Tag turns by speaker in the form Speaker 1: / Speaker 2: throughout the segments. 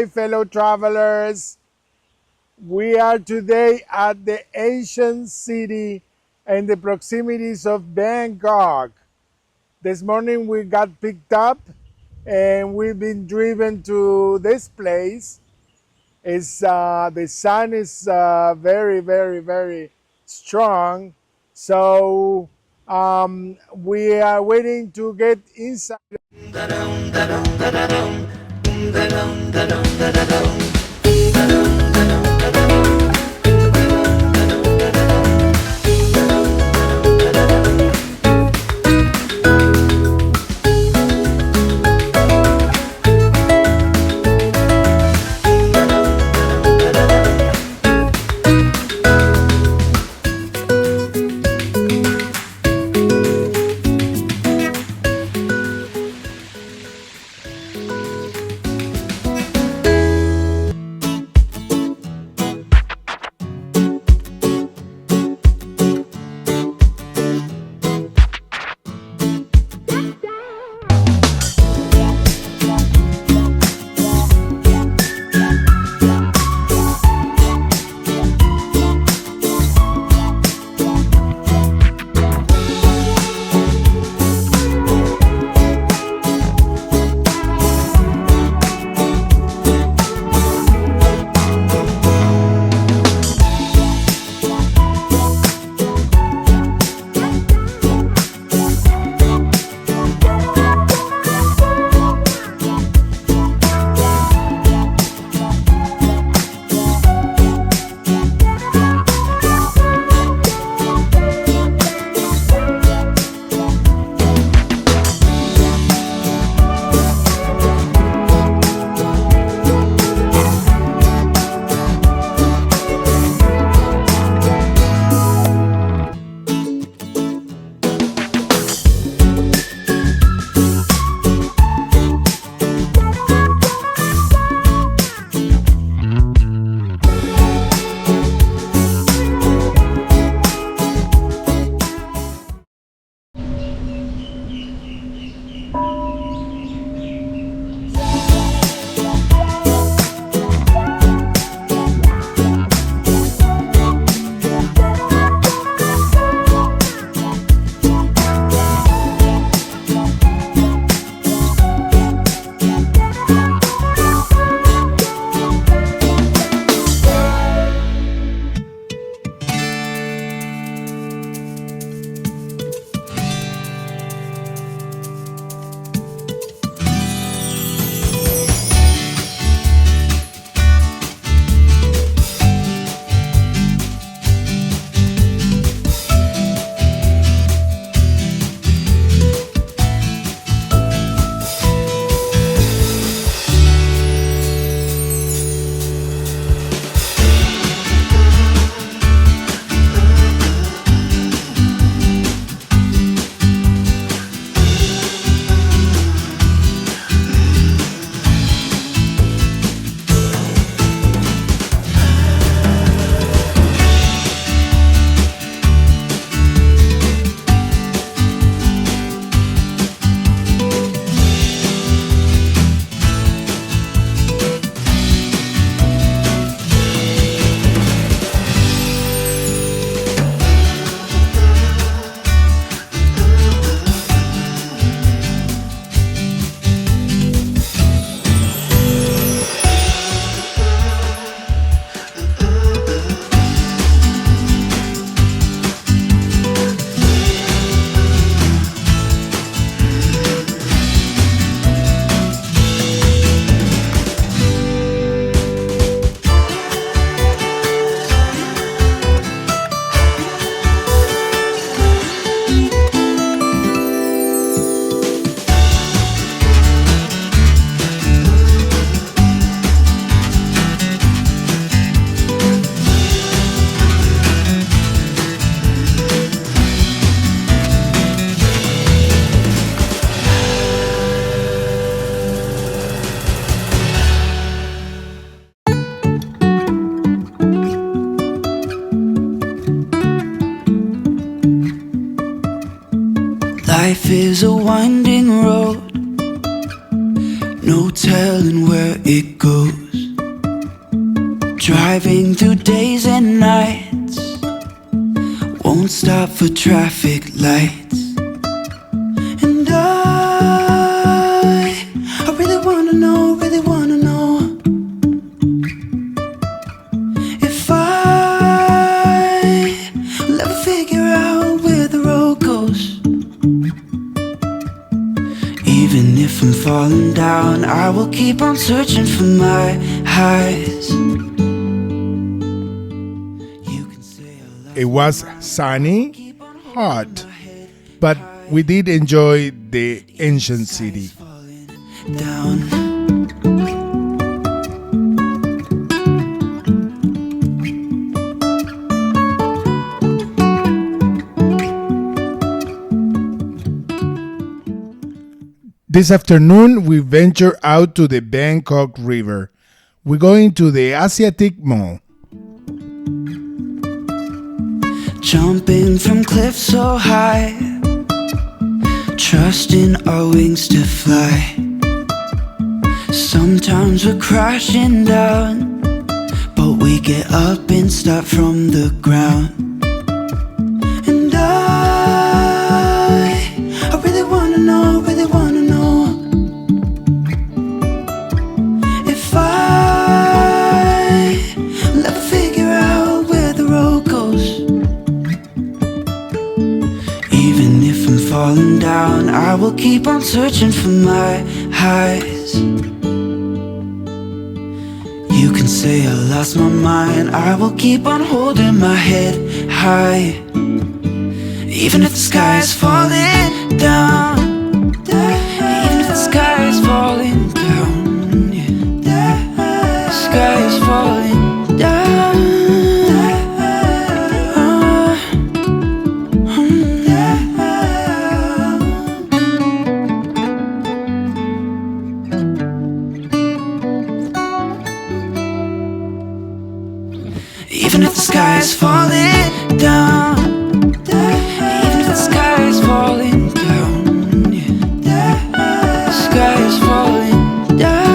Speaker 1: fellow travelers. We are today at the ancient city and the proximities of Bangkok. This morning we got picked up and we've been driven to this place. The sun is very, very, very strong. So we are waiting to get inside.
Speaker 2: Life is a winding road, no telling where it goes. driving through days and nights, won't stop for traffic lights. And I really wanna know, if I will ever figure out where the road goes. Even if I'm falling down, I will keep on searching for my highs.
Speaker 1: It was sunny, hot, but we did enjoy the ancient city.
Speaker 2: Down.
Speaker 1: This afternoon, we venture out to the Bangkok River. We're going to the Asiatic Mall.
Speaker 2: Jumping from cliffs so high, trusting our wings to fly. Sometimes we're crashing down, but we get up and start from the ground. And I really wanna know, if I will ever figure out where the road goes. Even if I'm falling down, I will keep on searching for my highs. You can say I lost my mind, I will keep on holding my head high. Even if the sky is falling down, even if the sky is falling down, yeah. The sky is falling down. Even if the sky is falling down, even if the sky is falling down, yeah. The sky is falling down.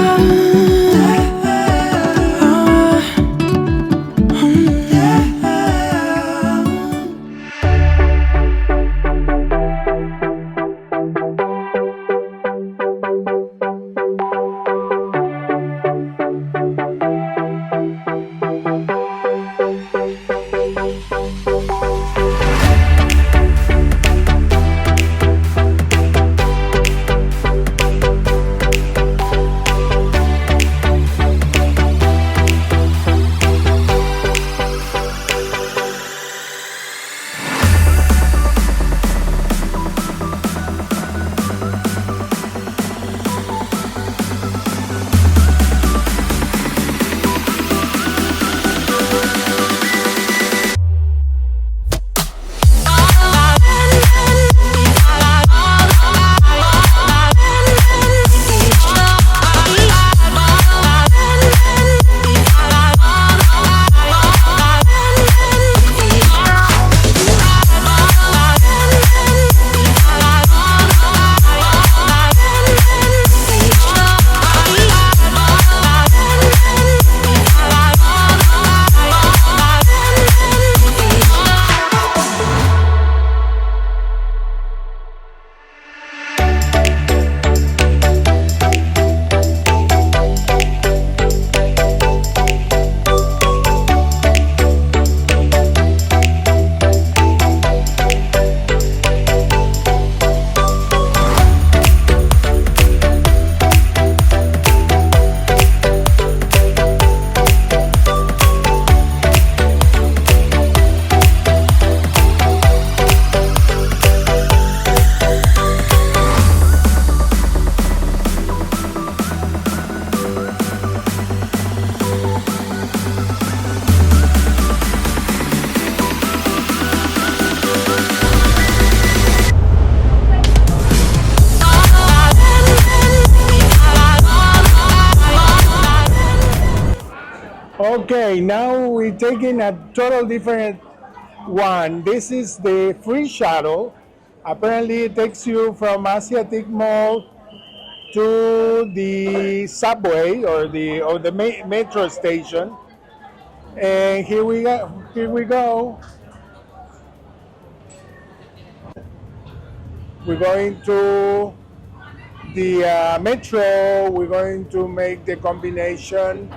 Speaker 1: Okay, now we're taking a total different one. This is the free shuttle. Apparently, it takes you from Asiatic Mall to the subway or the metro station. And here we go. Here we go. We're going to the metro. We're going to make the combination.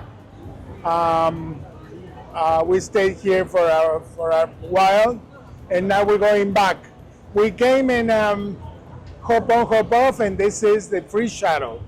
Speaker 1: Um, we stayed here for a while, and now we're going back. We came in hop on, hop off, and this is the free shuttle.